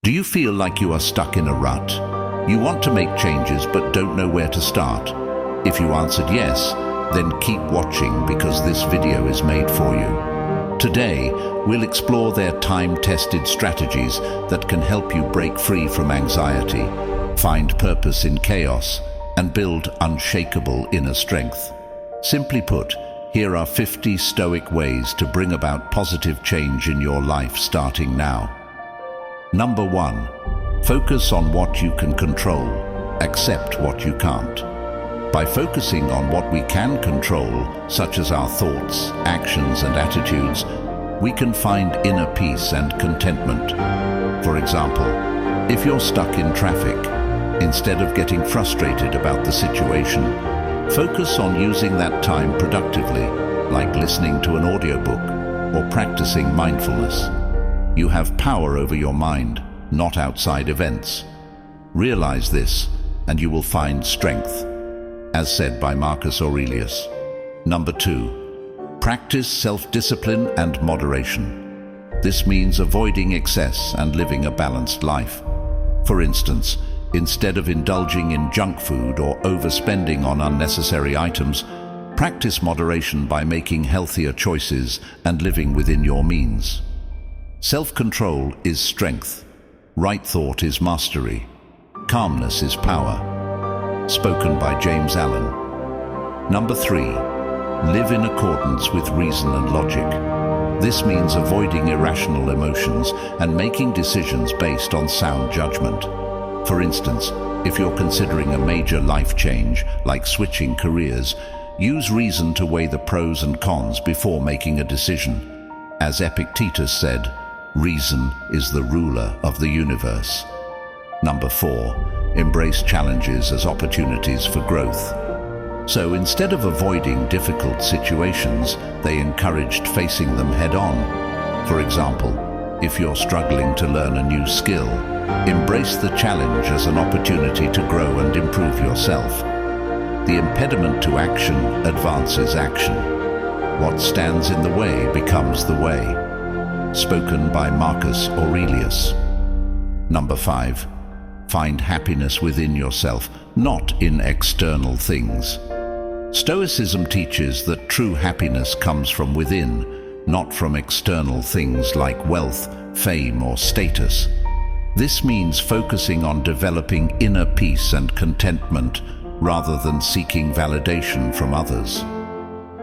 Do you feel like you are stuck in a rut? You want to make changes but don't know where to start? If you answered yes, then keep watching because this video is made for you. Today, we'll explore their time-tested strategies that can help you break free from anxiety, find purpose in chaos, and build unshakable inner strength. Simply put, here are 50 Stoic ways to bring about positive change in your life starting now. Number 1. Focus on what you can control. Accept what you can't. By focusing on what we can control, such as our thoughts, actions, and attitudes, we can find inner peace and contentment. For example, if you're stuck in traffic, instead of getting frustrated about the situation, focus on using that time productively, like listening to an audiobook or practicing mindfulness. You have power over your mind, not outside events. Realize this, and you will find strength, as said by Marcus Aurelius. Number 2. Practice self-discipline and moderation. This means avoiding excess and living a balanced life. For instance, instead of indulging in junk food or overspending on unnecessary items, practice moderation by making healthier choices and living within your means. Self-control is strength. Right thought is mastery. Calmness is power. Spoken by James Allen. Number 3. Live in accordance with reason and logic. This means avoiding irrational emotions and making decisions based on sound judgment. For instance, if you're considering a major life change, like switching careers, use reason to weigh the pros and cons before making a decision. As Epictetus said, reason is the ruler of the universe. Number 4. Embrace challenges as opportunities for growth. So instead of avoiding difficult situations, they encouraged facing them head-on. For example, if you're struggling to learn a new skill, embrace the challenge as an opportunity to grow and improve yourself. The impediment to action advances action. What stands in the way becomes the way. Spoken by Marcus Aurelius. Number 5. Find happiness within yourself, not in external things. Stoicism teaches that true happiness comes from within, not from external things like wealth, fame, or status. This means focusing on developing inner peace and contentment rather than seeking validation from others.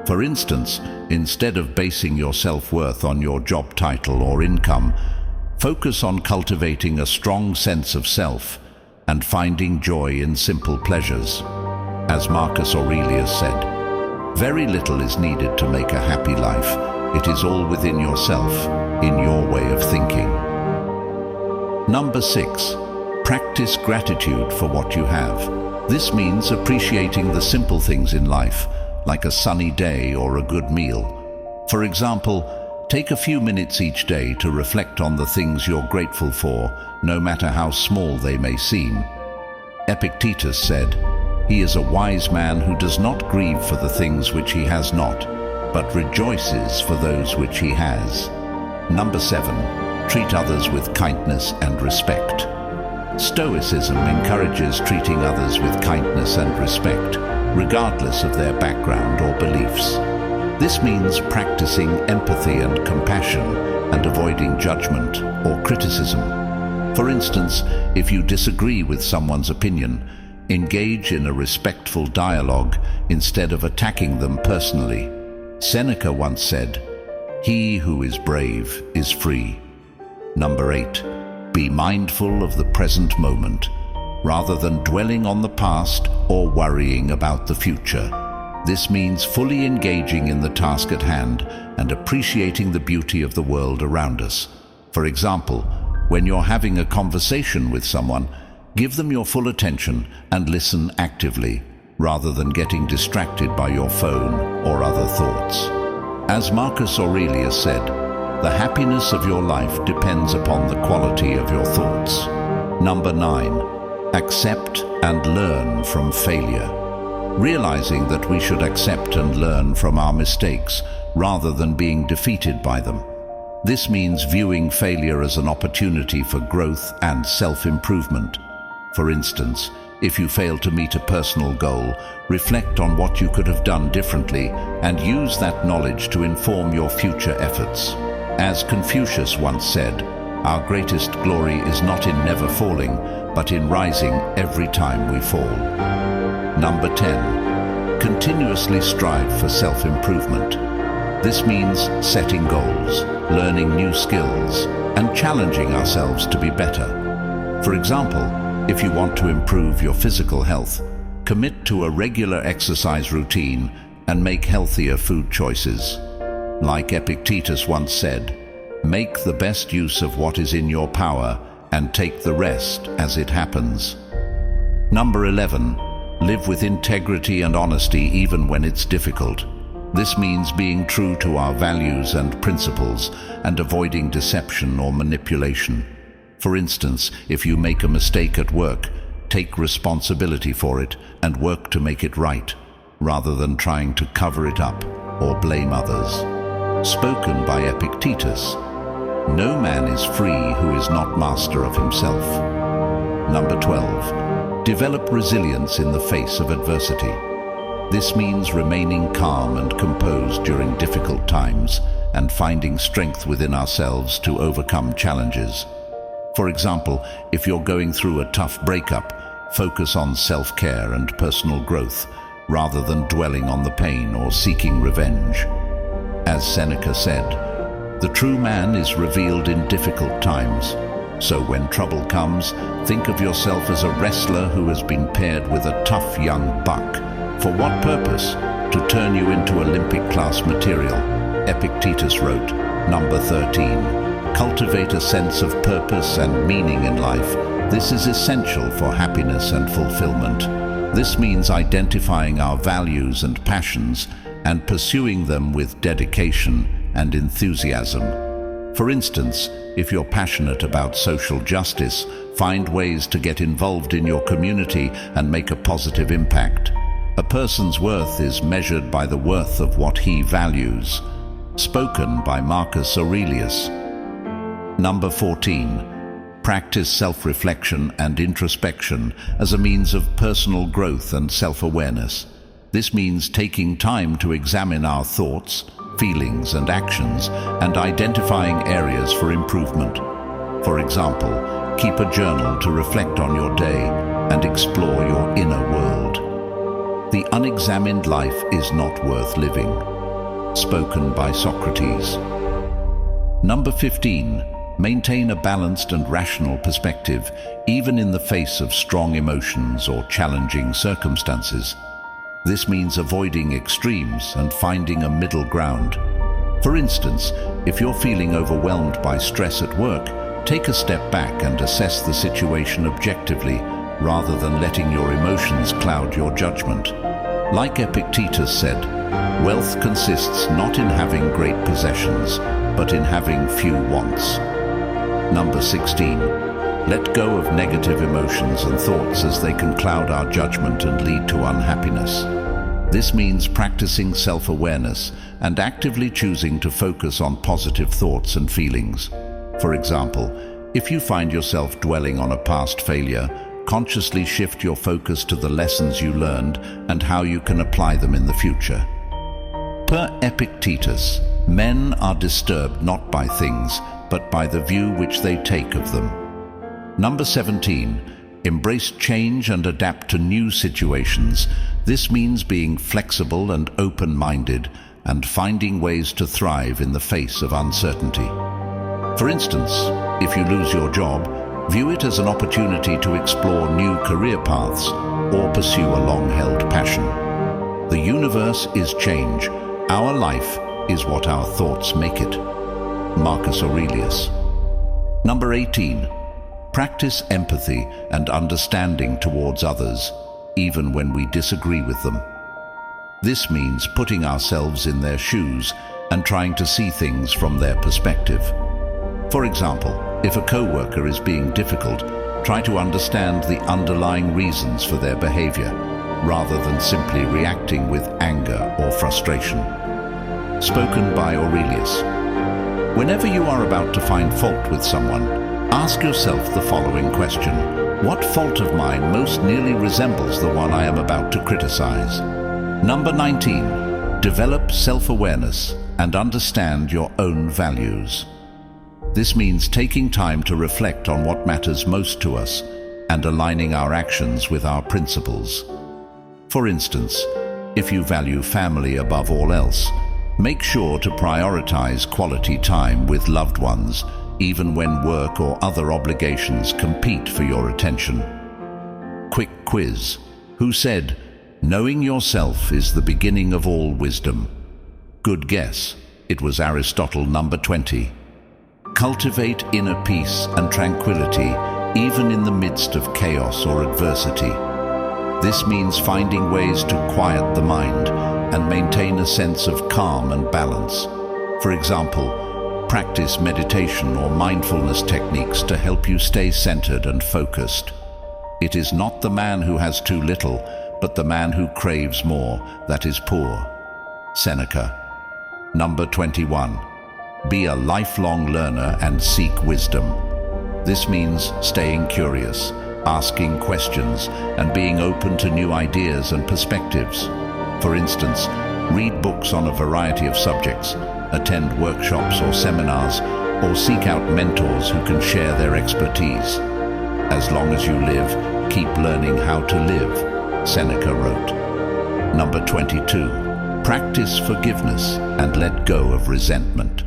For instance, instead of basing your self-worth on your job title or income, focus on cultivating a strong sense of self and finding joy in simple pleasures. As Marcus Aurelius said, very little is needed to make a happy life. It is all within yourself, in your way of thinking. Number 6. Practice gratitude for what you have. This means appreciating the simple things in life, like a sunny day or a good meal. For example, take a few minutes each day to reflect on the things you're grateful for, no matter how small they may seem. Epictetus said, "He is a wise man who does not grieve for the things which he has not, but rejoices for those which he has." Number 7. Treat others with kindness and respect. Stoicism encourages treating others with kindness and respect, regardless of their background or beliefs. This means practicing empathy and compassion and avoiding judgment or criticism. For instance, if you disagree with someone's opinion, engage in a respectful dialogue instead of attacking them personally. Seneca once said, "He who is brave is free." Number 8. Be mindful of the present moment, rather than dwelling on the past or worrying about the future. This means fully engaging in the task at hand and appreciating the beauty of the world around us. For example, when you're having a conversation with someone, give them your full attention and listen actively, rather than getting distracted by your phone or other thoughts. As Marcus Aurelius said, the happiness of your life depends upon the quality of your thoughts. Number 9. Accept and learn from failure. Realizing that we should accept and learn from our mistakes rather than being defeated by them. This means viewing failure as an opportunity for growth and self-improvement. For instance, if you fail to meet a personal goal, reflect on what you could have done differently and use that knowledge to inform your future efforts. As Confucius once said, "Our greatest glory is not in never falling, but in rising every time we fall." Number 10. Continuously strive for self-improvement. This means setting goals, learning new skills, and challenging ourselves to be better. For example, if you want to improve your physical health, commit to a regular exercise routine and make healthier food choices. Like Epictetus once said, "Make the best use of what is in your power and take the rest as it happens." Number 11. Live with integrity and honesty even when it's difficult. This means being true to our values and principles and avoiding deception or manipulation. For instance, if you make a mistake at work, take responsibility for it and work to make it right, rather than trying to cover it up or blame others. Spoken by Epictetus, "No man is free who is not master of himself." Number 12. Develop resilience in the face of adversity. This means remaining calm and composed during difficult times and finding strength within ourselves to overcome challenges. For example, if you're going through a tough breakup, focus on self-care and personal growth rather than dwelling on the pain or seeking revenge. As Seneca said, "The true man is revealed in difficult times." So when trouble comes, think of yourself as a wrestler who has been paired with a tough young buck. For what purpose? To turn you into Olympic-class material. Epictetus wrote, Number 13. Cultivate a sense of purpose and meaning in life. This is essential for happiness and fulfillment. This means identifying our values and passions and pursuing them with dedication and enthusiasm. For instance, if you're passionate about social justice, find ways to get involved in your community and make a positive impact. A person's worth is measured by the worth of what he values. Spoken by Marcus Aurelius. Number 14. Practice self-reflection and introspection as a means of personal growth and self-awareness. This means taking time to examine our thoughts, feelings and actions and identifying areas for improvement. For example, keep a journal to reflect on your day and explore your inner world. The unexamined life is not worth living. Spoken by Socrates. Number 15. Maintain a balanced and rational perspective, even in the face of strong emotions or challenging circumstances. This means avoiding extremes and finding a middle ground. For instance, if you're feeling overwhelmed by stress at work, take a step back and assess the situation objectively, rather than letting your emotions cloud your judgment. Like Epictetus said, wealth consists not in having great possessions, but in having few wants. Number 16. Let go of negative emotions and thoughts as they can cloud our judgment and lead to unhappiness. This means practicing self-awareness and actively choosing to focus on positive thoughts and feelings. For example, if you find yourself dwelling on a past failure, consciously shift your focus to the lessons you learned and how you can apply them in the future. Per Epictetus, men are disturbed not by things, but by the view which they take of them. Number 17. Embrace change and adapt to new situations. This means being flexible and open-minded and finding ways to thrive in the face of uncertainty. For instance, if you lose your job, view it as an opportunity to explore new career paths or pursue a long-held passion. The universe is change. Our life is what our thoughts make it. Marcus Aurelius. Number 18. Practice empathy and understanding towards others, even when we disagree with them. This means putting ourselves in their shoes and trying to see things from their perspective. For example, if a co-worker is being difficult, try to understand the underlying reasons for their behavior, rather than simply reacting with anger or frustration. Spoken by Aurelius. Whenever you are about to find fault with someone, ask yourself the following question: what fault of mine most nearly resembles the one I am about to criticize? Number 19. Develop self-awareness and understand your own values. This means taking time to reflect on what matters most to us and aligning our actions with our principles. For instance, if you value family above all else, make sure to prioritize quality time with loved ones, even when work or other obligations compete for your attention. Quick quiz. Who said, "Knowing yourself is the beginning of all wisdom"? Good guess. It was Aristotle. Number 20. Cultivate inner peace and tranquility, even in the midst of chaos or adversity. This means finding ways to quiet the mind and maintain a sense of calm and balance. For example, practice meditation or mindfulness techniques to help you stay centered and focused. It is not the man who has too little, but the man who craves more that is poor. Seneca. Number 21. Be a lifelong learner and seek wisdom. This means staying curious, asking questions, and being open to new ideas and perspectives. For instance, read books on a variety of subjects, attend workshops or seminars, or seek out mentors who can share their expertise. As long as you live, keep learning how to live, Seneca wrote. Number 22. Practice forgiveness and let go of resentment,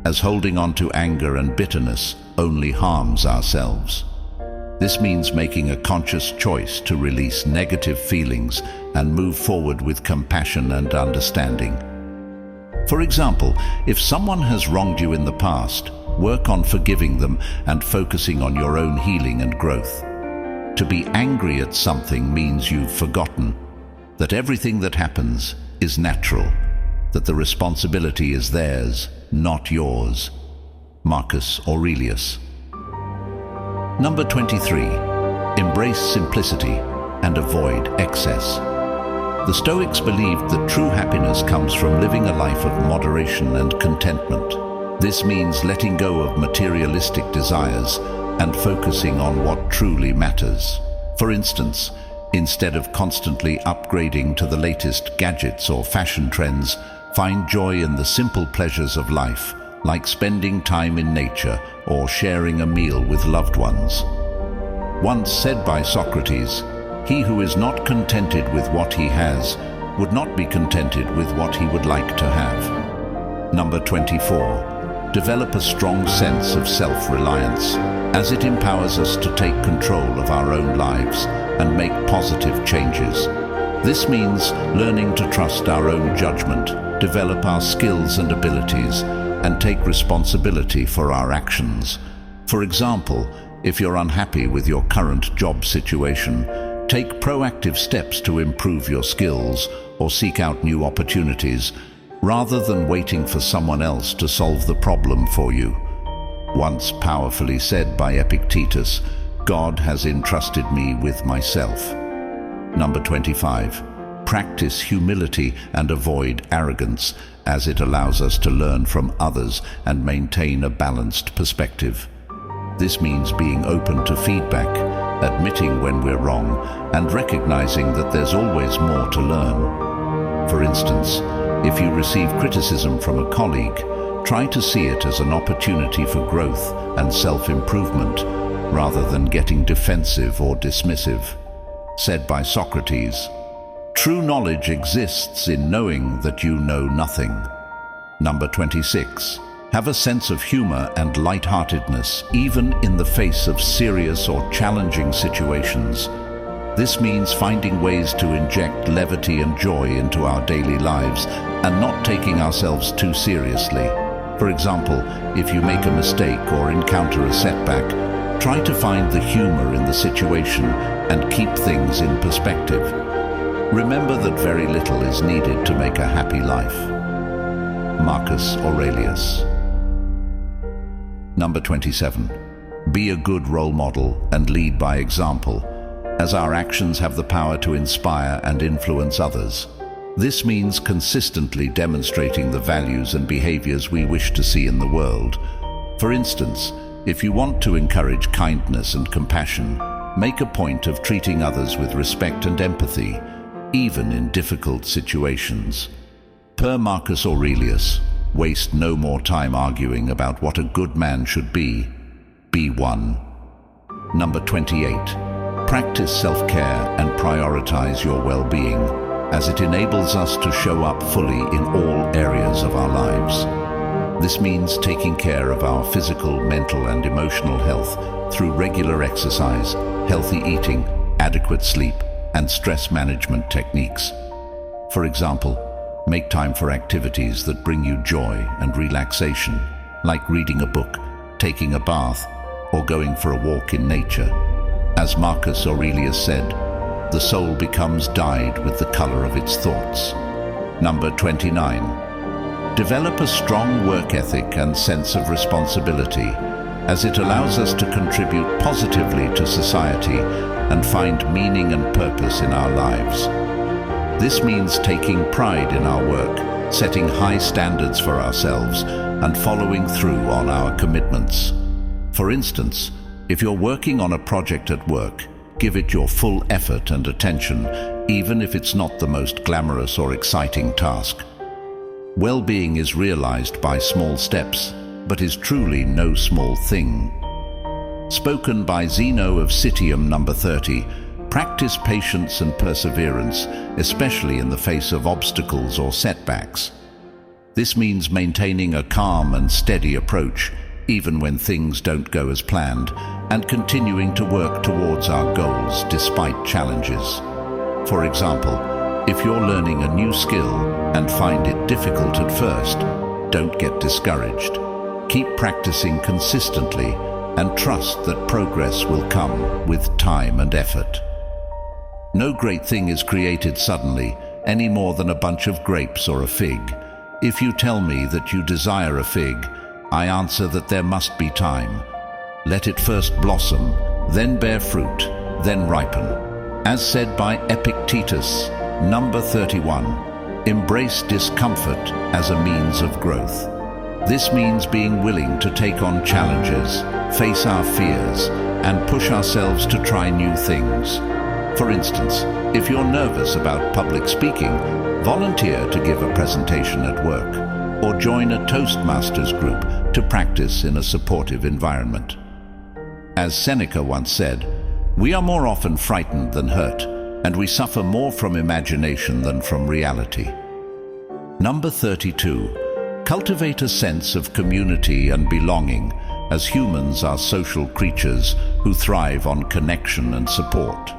as holding on to anger and bitterness only harms ourselves. This means making a conscious choice to release negative feelings and move forward with compassion and understanding. For example, if someone has wronged you in the past, work on forgiving them and focusing on your own healing and growth. To be angry at something means you've forgotten that everything that happens is natural, that the responsibility is theirs, not yours. Marcus Aurelius. Number 23. Embrace simplicity and avoid excess. The Stoics believed that true happiness comes from living a life of moderation and contentment. This means letting go of materialistic desires and focusing on what truly matters. For instance, instead of constantly upgrading to the latest gadgets or fashion trends, find joy in the simple pleasures of life, like spending time in nature or sharing a meal with loved ones. Once said by Socrates, "He who is not contented with what he has would not be contented with what he would like to have." Number 24. Develop a strong sense of self-reliance, as it empowers us to take control of our own lives and make positive changes. This means learning to trust our own judgment, develop our skills and abilities, and take responsibility for our actions. For example, if you're unhappy with your current job situation, take proactive steps to improve your skills or seek out new opportunities, rather than waiting for someone else to solve the problem for you. Once powerfully said by Epictetus, "God has entrusted me with myself." Number 25. Practice humility and avoid arrogance, as it allows us to learn from others and maintain a balanced perspective. This means being open to feedback, admitting when we're wrong, and recognizing that there's always more to learn. For instance, if you receive criticism from a colleague, try to see it as an opportunity for growth and self-improvement, rather than getting defensive or dismissive. Said by Socrates, "True knowledge exists in knowing that you know nothing." Number 26. Have a sense of humor and lightheartedness, even in the face of serious or challenging situations. This means finding ways to inject levity and joy into our daily lives and not taking ourselves too seriously. For example, if you make a mistake or encounter a setback, try to find the humor in the situation and keep things in perspective. Remember that very little is needed to make a happy life. Marcus Aurelius. Number 27. Be a good role model and lead by example, as our actions have the power to inspire and influence others. This means consistently demonstrating the values and behaviors we wish to see in the world. For instance, if you want to encourage kindness and compassion, make a point of treating others with respect and empathy, even in difficult situations. Per Marcus Aurelius, waste no more time arguing about what a good man should be. Be one. Number 28. Practice self-care and prioritize your well-being, as it enables us to show up fully in all areas of our lives. This means taking care of our physical, mental, and emotional health through regular exercise, healthy eating, adequate sleep, and stress management techniques. For example, make time for activities that bring you joy and relaxation, like reading a book, taking a bath, or going for a walk in nature. As Marcus Aurelius said, the soul becomes dyed with the color of its thoughts. Number 29. Develop a strong work ethic and sense of responsibility, as it allows us to contribute positively to society and find meaning and purpose in our lives. This means taking pride in our work, setting high standards for ourselves, and following through on our commitments. For instance, if you're working on a project at work, give it your full effort and attention, even if it's not the most glamorous or exciting task. Well-being is realized by small steps, but is truly no small thing. Spoken by Zeno of Citium, number 30, practice patience and perseverance, especially in the face of obstacles or setbacks. This means maintaining a calm and steady approach, even when things don't go as planned, and continuing to work towards our goals despite challenges. For example, if you're learning a new skill and find it difficult at first, don't get discouraged. Keep practicing consistently and trust that progress will come with time and effort. No great thing is created suddenly, any more than a bunch of grapes or a fig. If you tell me that you desire a fig, I answer that there must be time. Let it first blossom, then bear fruit, then ripen. As said by Epictetus, number 31, embrace discomfort as a means of growth. This means being willing to take on challenges, face our fears, and push ourselves to try new things. For instance, if you're nervous about public speaking, volunteer to give a presentation at work, or join a Toastmasters group to practice in a supportive environment. As Seneca once said, we are more often frightened than hurt, and we suffer more from imagination than from reality. Number 32. Cultivate a sense of community and belonging, as humans are social creatures who thrive on connection and support.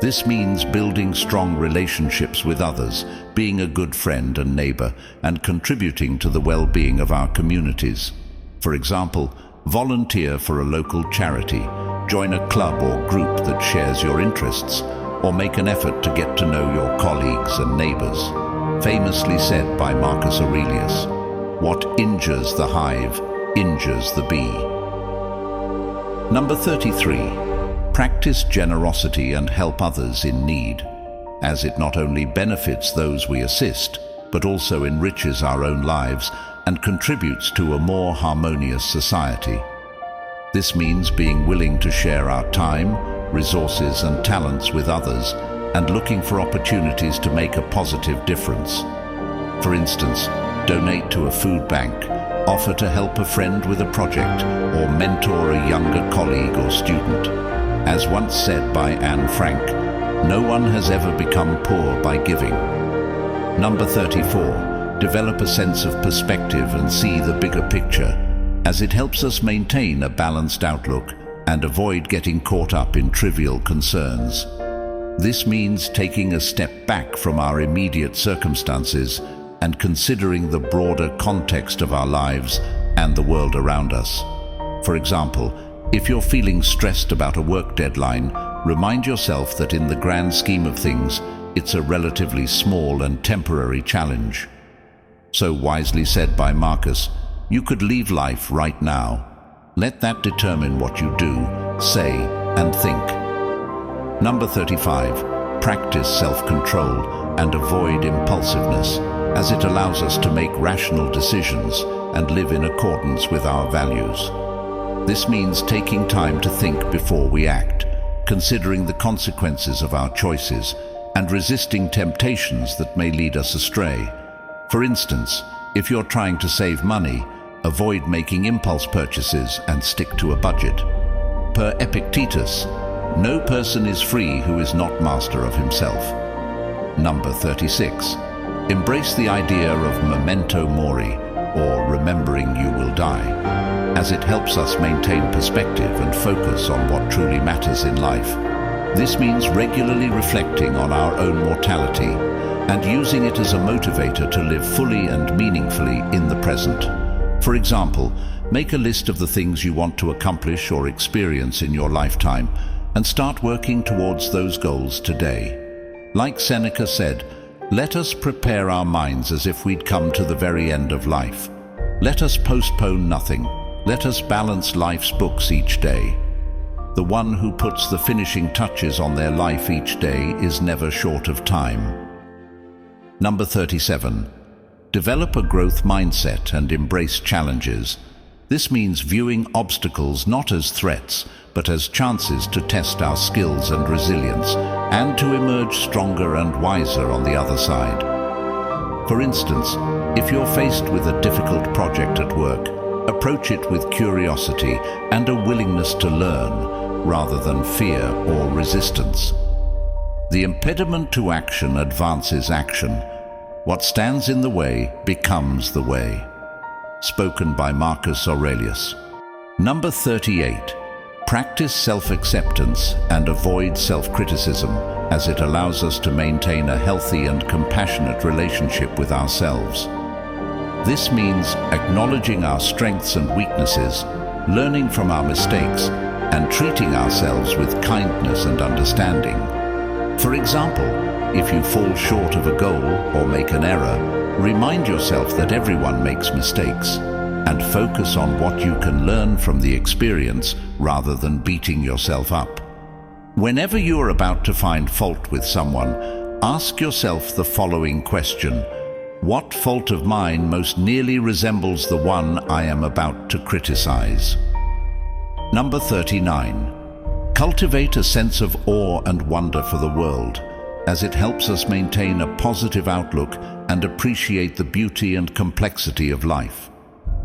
This means building strong relationships with others, being a good friend and neighbor, and contributing to the well-being of our communities. For example, volunteer for a local charity, join a club or group that shares your interests, or make an effort to get to know your colleagues and neighbors. Famously said by Marcus Aurelius, "What injures the hive injures the bee." Number 33. Practice generosity and help others in need, as it not only benefits those we assist, but also enriches our own lives and contributes to a more harmonious society. This means being willing to share our time, resources, and talents with others, and looking for opportunities to make a positive difference. For instance, donate to a food bank, offer to help a friend with a project, or mentor a younger colleague or student. As once said by Anne Frank, no one has ever become poor by giving. Number 34. Develop a sense of perspective and see the bigger picture, as it helps us maintain a balanced outlook and avoid getting caught up in trivial concerns. This means taking a step back from our immediate circumstances and considering the broader context of our lives and the world around us. For example, if you're feeling stressed about a work deadline, remind yourself that in the grand scheme of things, it's a relatively small and temporary challenge. So wisely said by Marcus, you could leave life right now. Let that determine what you do, say, and think. Number 35. Practice self-control and avoid impulsiveness, as it allows us to make rational decisions and live in accordance with our values. This means taking time to think before we act, considering the consequences of our choices, and resisting temptations that may lead us astray. For instance, if you're trying to save money, avoid making impulse purchases and stick to a budget. Per Epictetus, no person is free who is not master of himself. Number 36. Embrace the idea of memento mori, or remembering you will die, as it helps us maintain perspective and focus on what truly matters in life. This means regularly reflecting on our own mortality and using it as a motivator to live fully and meaningfully in the present. For example, make a list of the things you want to accomplish or experience in your lifetime and start working towards those goals today. Like Seneca said, let us prepare our minds as if we'd come to the very end of life. Let us postpone nothing. Let us balance life's books each day. The one who puts the finishing touches on their life each day is never short of time. Number 37. Develop a growth mindset and embrace challenges. This means viewing obstacles not as threats, but as chances to test our skills and resilience, and to emerge stronger and wiser on the other side. For instance, if you're faced with a difficult project at work, approach it with curiosity and a willingness to learn, rather than fear or resistance. The impediment to action advances action. What stands in the way becomes the way. Spoken by Marcus Aurelius. Number 38. Practice self-acceptance and avoid self-criticism, as it allows us to maintain a healthy and compassionate relationship with ourselves. This means acknowledging our strengths and weaknesses, learning from our mistakes, and treating ourselves with kindness and understanding. For example, if you fall short of a goal or make an error, remind yourself that everyone makes mistakes, and focus on what you can learn from the experience rather than beating yourself up. Whenever you are about to find fault with someone, ask yourself the following question: what fault of mine most nearly resembles the one I am about to criticize? Number 39. Cultivate a sense of awe and wonder for the world, as it helps us maintain a positive outlook and appreciate the beauty and complexity of life.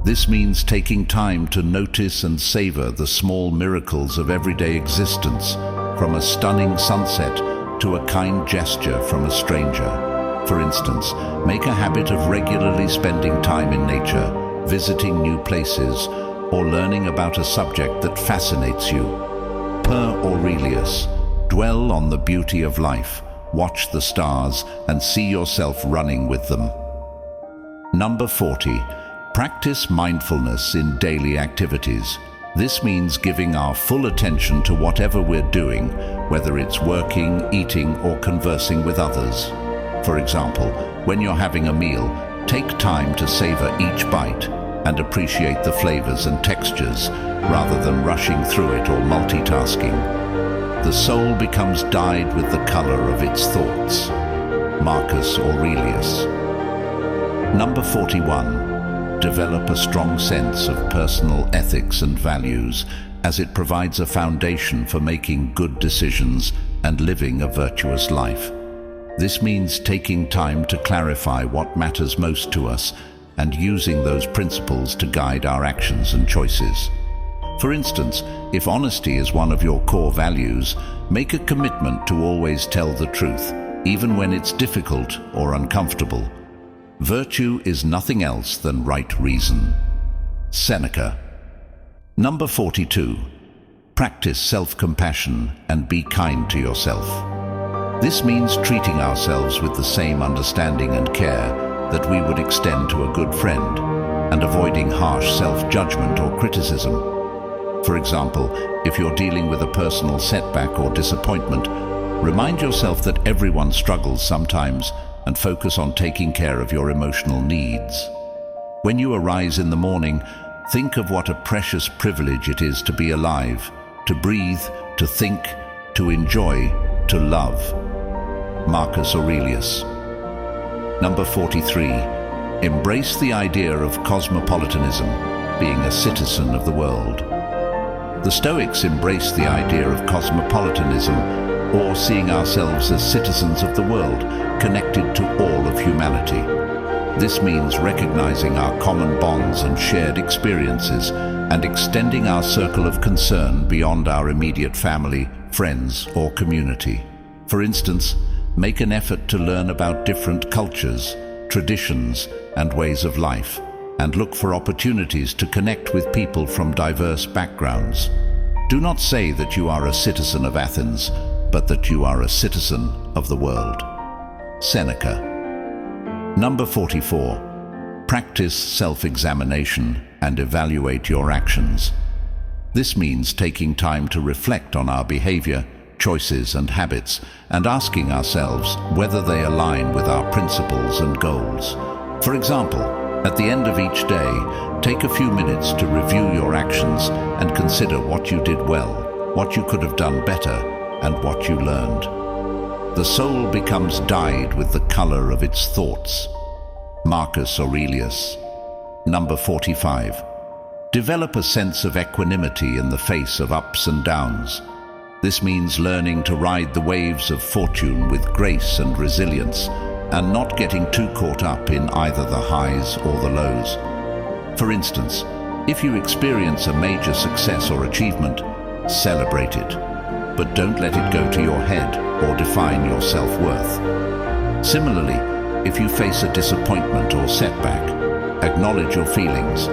This means taking time to notice and savor the small miracles of everyday existence, from a stunning sunset to a kind gesture from a stranger. For instance, make a habit of regularly spending time in nature, visiting new places, or learning about a subject that fascinates you. Per Aurelius, dwell on the beauty of life, watch the stars, and see yourself running with them. Number 40. Practice mindfulness in daily activities. This means giving our full attention to whatever we're doing, whether it's working, eating, or conversing with others. For example, when you're having a meal, take time to savor each bite and appreciate the flavors and textures, rather than rushing through it or multitasking. The soul becomes dyed with the color of its thoughts. Marcus Aurelius. Number 41. Develop a strong sense of personal ethics and values, as it provides a foundation for making good decisions and living a virtuous life. This means taking time to clarify what matters most to us and using those principles to guide our actions and choices. For instance, if honesty is one of your core values, make a commitment to always tell the truth, even when it's difficult or uncomfortable. Virtue is nothing else than right reason. Seneca. Number 42. Practice self-compassion and be kind to yourself. This means treating ourselves with the same understanding and care that we would extend to a good friend, and avoiding harsh self-judgment or criticism. For example, if you're dealing with a personal setback or disappointment, remind yourself that everyone struggles sometimes, and focus on taking care of your emotional needs. When you arise in the morning, think of what a precious privilege it is to be alive, to breathe, to think, to enjoy, to love. Marcus Aurelius. Number 43. Embrace the idea of cosmopolitanism, being a citizen of the world. The Stoics embrace the idea of cosmopolitanism, or seeing ourselves as citizens of the world, connected to all of humanity. This means recognizing our common bonds and shared experiences, and extending our circle of concern beyond our immediate family, friends, or community. For instance, make an effort to learn about different cultures, traditions, and ways of life, and look for opportunities to connect with people from diverse backgrounds. Do not say that you are a citizen of Athens, but that you are a citizen of the world. Seneca. Number 44. Practice self-examination and evaluate your actions. This means taking time to reflect on our behavior, choices, and habits, and asking ourselves whether they align with our principles and goals. For example, at the end of each day, take a few minutes to review your actions and consider what you did well, what you could have done better, and what you learned. The soul becomes dyed with the color of its thoughts. Marcus Aurelius. Number 45. Develop a sense of equanimity in the face of ups and downs. This means learning to ride the waves of fortune with grace and resilience, and not getting too caught up in either the highs or the lows. For instance, if you experience a major success or achievement, celebrate it, but don't let it go to your head or define your self-worth. Similarly, if you face a disappointment or setback, acknowledge your feelings,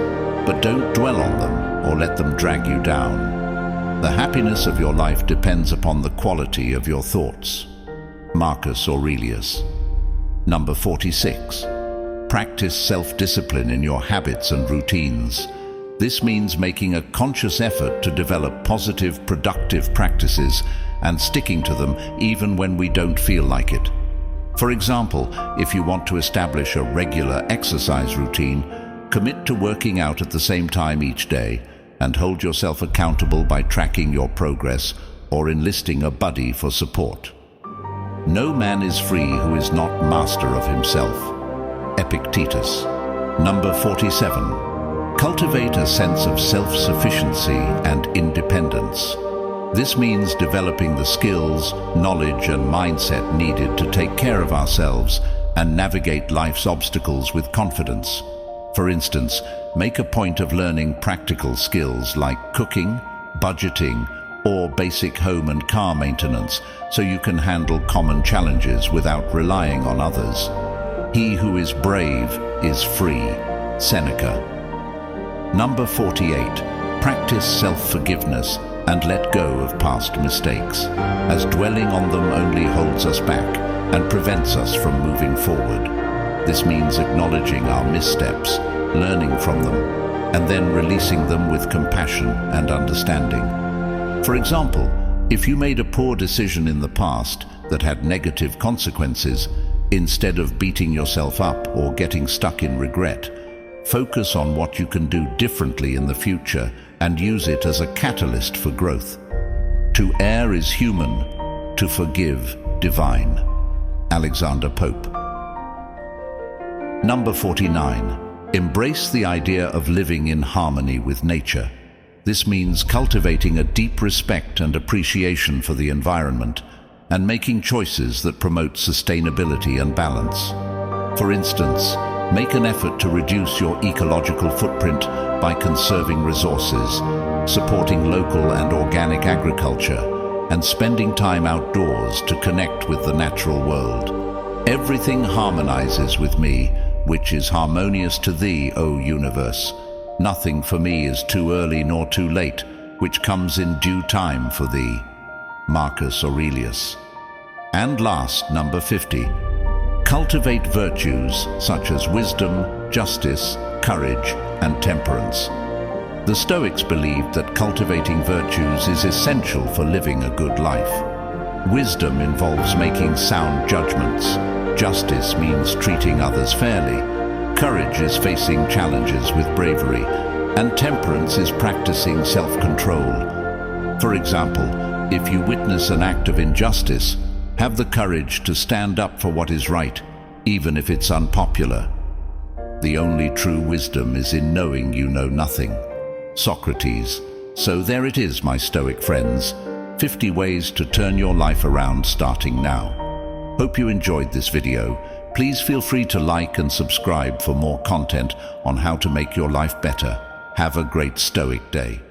but don't dwell on them or let them drag you down. The happiness of your life depends upon the quality of your thoughts. Marcus Aurelius. Number 46. Practice self-discipline in your habits and routines. This means making a conscious effort to develop positive, productive practices and sticking to them even when we don't feel like it. For example, if you want to establish a regular exercise routine, commit to working out at the same time each day and hold yourself accountable by tracking your progress or enlisting a buddy for support. No man is free who is not master of himself. Epictetus. Number 47. Cultivate a sense of self-sufficiency and independence. This means developing the skills, knowledge, and mindset needed to take care of ourselves and navigate life's obstacles with confidence. For instance, make a point of learning practical skills like cooking, budgeting, or basic home and car maintenance so you can handle common challenges without relying on others. He who is brave is free. Seneca. Number 48. Practice self-forgiveness and let go of past mistakes, as dwelling on them only holds us back and prevents us from moving forward. This means acknowledging our missteps, learning from them, and then releasing them with compassion and understanding. For example, if you made a poor decision in the past that had negative consequences, instead of beating yourself up or getting stuck in regret, focus on what you can do differently in the future and use it as a catalyst for growth. To err is human, to forgive divine. Alexander Pope. Number 49. Embrace the idea of living in harmony with nature. This means cultivating a deep respect and appreciation for the environment and making choices that promote sustainability and balance. For instance, make an effort to reduce your ecological footprint by conserving resources, supporting local and organic agriculture, and spending time outdoors to connect with the natural world. Everything harmonizes with me, which is harmonious to thee, O universe. Nothing for me is too early nor too late, which comes in due time for thee. Marcus Aurelius. And last, number 50. Cultivate virtues such as wisdom, justice, courage, and temperance. The Stoics believed that cultivating virtues is essential for living a good life. Wisdom involves making sound judgments. Justice means treating others fairly. Courage is facing challenges with bravery, and temperance is practicing self-control. For example, if you witness an act of injustice, have the courage to stand up for what is right, even if it's unpopular. The only true wisdom is in knowing you know nothing. Socrates. So there it is, my Stoic friends. 50 ways to turn your life around starting now. Hope you enjoyed this video. Please feel free to like and subscribe for more content on how to make your life better. Have a great Stoic day.